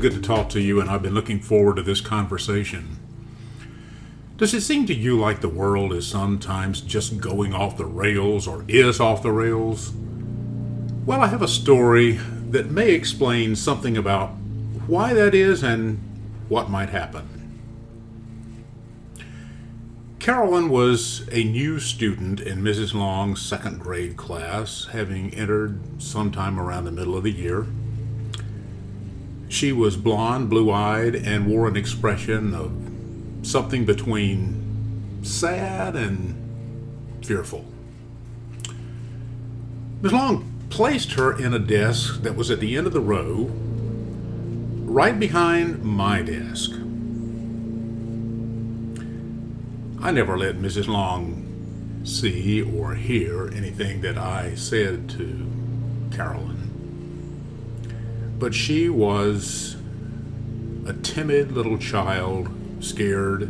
good to talk to you, and I've been looking forward to this conversation. Does it seem to you like the world is sometimes just going off the rails or is off the rails? Well, I have a story that may explain something about why that is and what might happen. Carolyn was a new student in Mrs. Long's second grade class, having entered sometime around the middle of the year. She was blonde, blue-eyed, and wore an expression of something between sad and fearful. Ms. Long placed her in a desk that was at the end of the row, right behind my desk. I never let Mrs. Long see or hear anything that I said to Carolyn. But she was a timid little child, scared,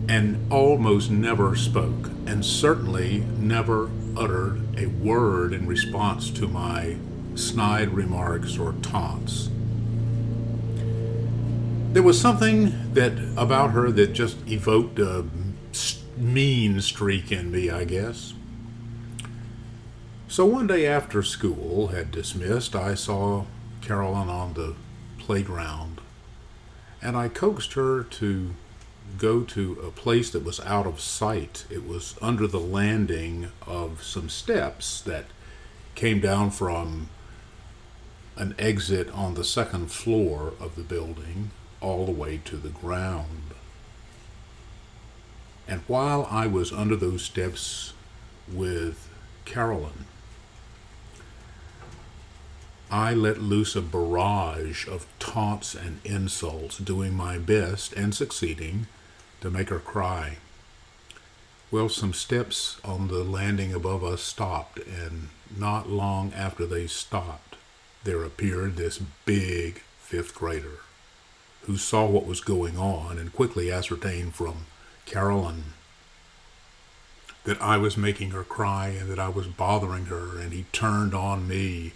and almost never spoke, and certainly never uttered a word in response to my snide remarks or taunts. There was something about her that just evoked a mean streak in me, I guess. So one day after school had dismissed, I saw Carolyn on the playground, and I coaxed her to go to a place that was out of sight. It was under the landing of some steps that came down from an exit on the second floor of the building all the way to the ground. And while I was under those steps with Carolyn, I let loose a barrage of taunts and insults, doing my best and succeeding to make her cry. Well, some steps on the landing above us stopped, and not long after they stopped, there appeared this big fifth grader who saw what was going on and quickly ascertained from Carolyn that I was making her cry and that I was bothering her, and he turned on me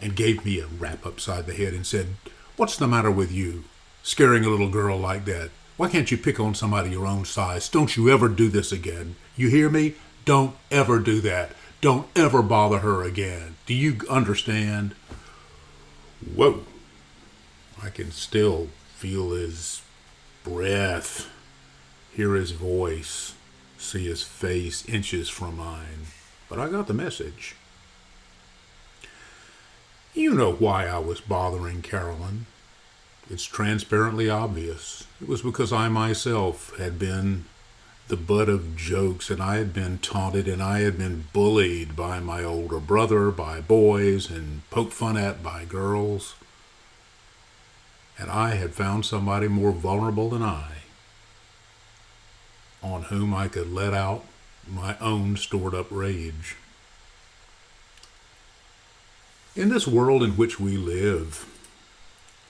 and gave me a rap upside the head and said, "What's the matter with you, scaring a little girl like that? Why can't you pick on somebody your own size? Don't you ever do this again. You hear me? Don't ever do that. Don't ever bother her again. Do you understand?" Whoa. I can still feel his breath, hear his voice, see his face inches from mine. But I got the message. You know why I was bothering Carolyn. It's transparently obvious. It was because I myself had been the butt of jokes, and I had been taunted, and I had been bullied by my older brother, by boys, and poked fun at by girls. And I had found somebody more vulnerable than I, on whom I could let out my own stored-up rage. In this world in which we live,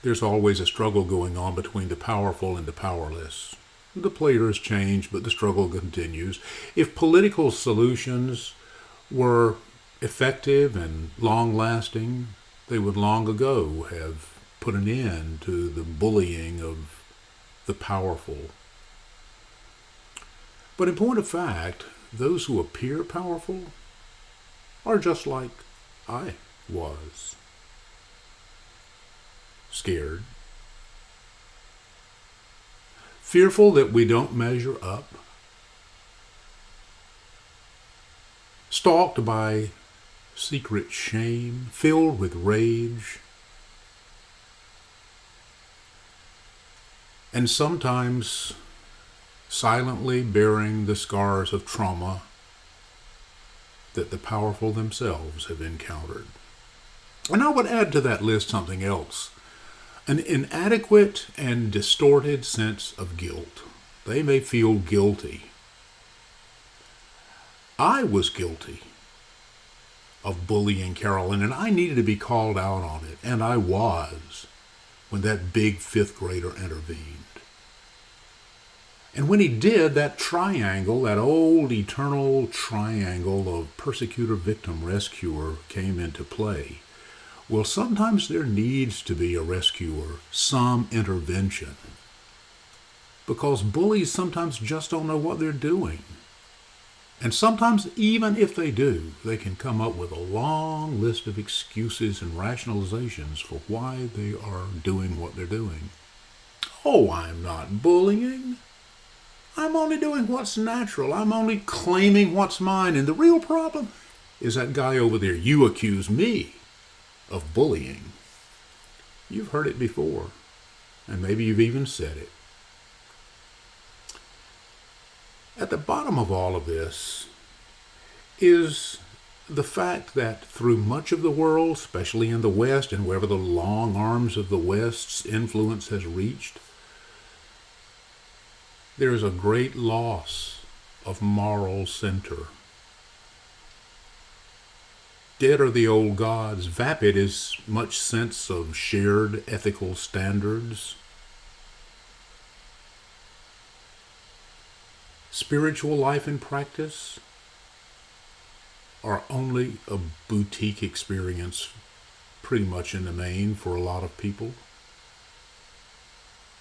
there's always a struggle going on between the powerful and the powerless. The players change, but the struggle continues. If political solutions were effective and long-lasting, they would long ago have put an end to the bullying of the powerful. But in point of fact, those who appear powerful are just like I was. Scared. Fearful that we don't measure up. Stalked by secret shame, filled with rage. And sometimes silently bearing the scars of trauma that the powerful themselves have encountered. And I would add to that list something else. An inadequate and distorted sense of guilt. They may feel guilty. I was guilty of bullying Carolyn, and I needed to be called out on it, and I was, when that big fifth grader intervened. And when he did, that triangle, that old eternal triangle of persecutor, victim, rescuer came into play. Well, sometimes there needs to be a rescuer, some intervention, because bullies sometimes just don't know what they're doing. And sometimes, even if they do, they can come up with a long list of excuses and rationalizations for why they are doing what they're doing. Oh, I'm not bullying. I'm only doing what's natural. I'm only claiming what's mine. And the real problem is that guy over there. You accuse me of bullying. You've heard it before, and maybe you've even said it. At the bottom of all of this is the fact that through much of the world, especially in the West and wherever the long arms of the West's influence has reached, there is a great loss of moral center. Dead are the old gods. Vapid is much sense of shared ethical standards. Spiritual life and practice are only a boutique experience, pretty much in the main, for a lot of people.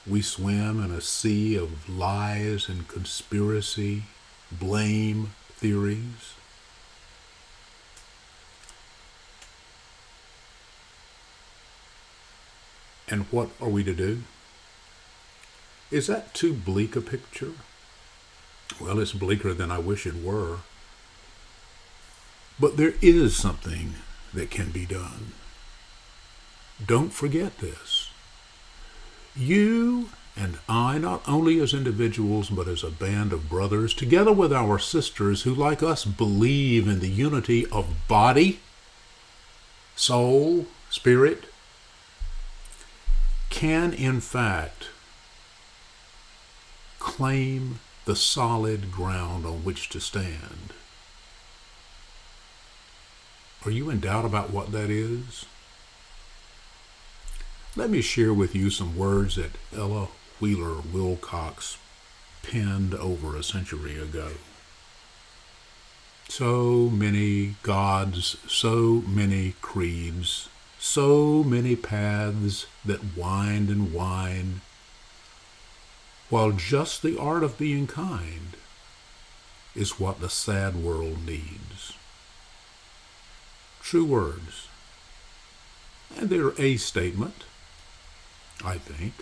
We swim in a sea of lies and conspiracy, blame theories. And what are we to do? Is that too bleak a picture? Well, it's bleaker than I wish it were. But there is something that can be done. Don't forget this. You and I, not only as individuals, but as a band of brothers, together with our sisters who, like us, believe in the unity of body, soul, spirit, can in fact claim the solid ground on which to stand. Are you in doubt about what that is? Let me share with you some words that Ella Wheeler Wilcox penned over a century ago. So many gods, so many creeds, so many paths that wind and wind, while just the art of being kind is what the sad world needs. True words. And they're a statement, I think,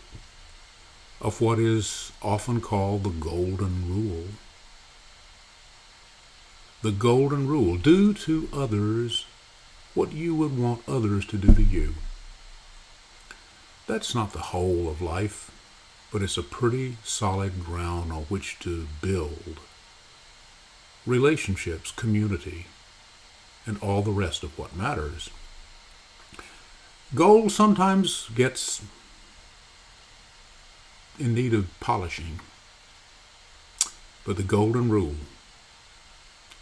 of what is often called the golden rule. The golden rule: do to others what you would want others to do to you. That's not the whole of life, but it's a pretty solid ground on which to build relationships, community, and all the rest of what matters. Gold sometimes gets in need of polishing, but the golden rule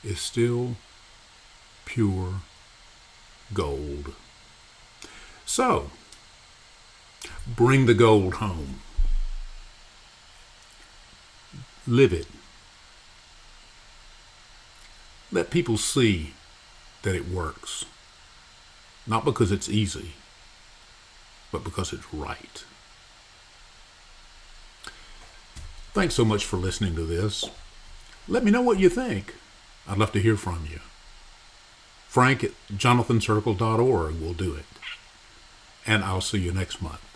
is still pure gold. So, bring the gold home. Live it. Let people see that it works. Not because it's easy, but because it's right. Thanks so much for listening to this. Let me know what you think. I'd love to hear from you. Frank at jonathancircle.org will do it. And I'll see you next month.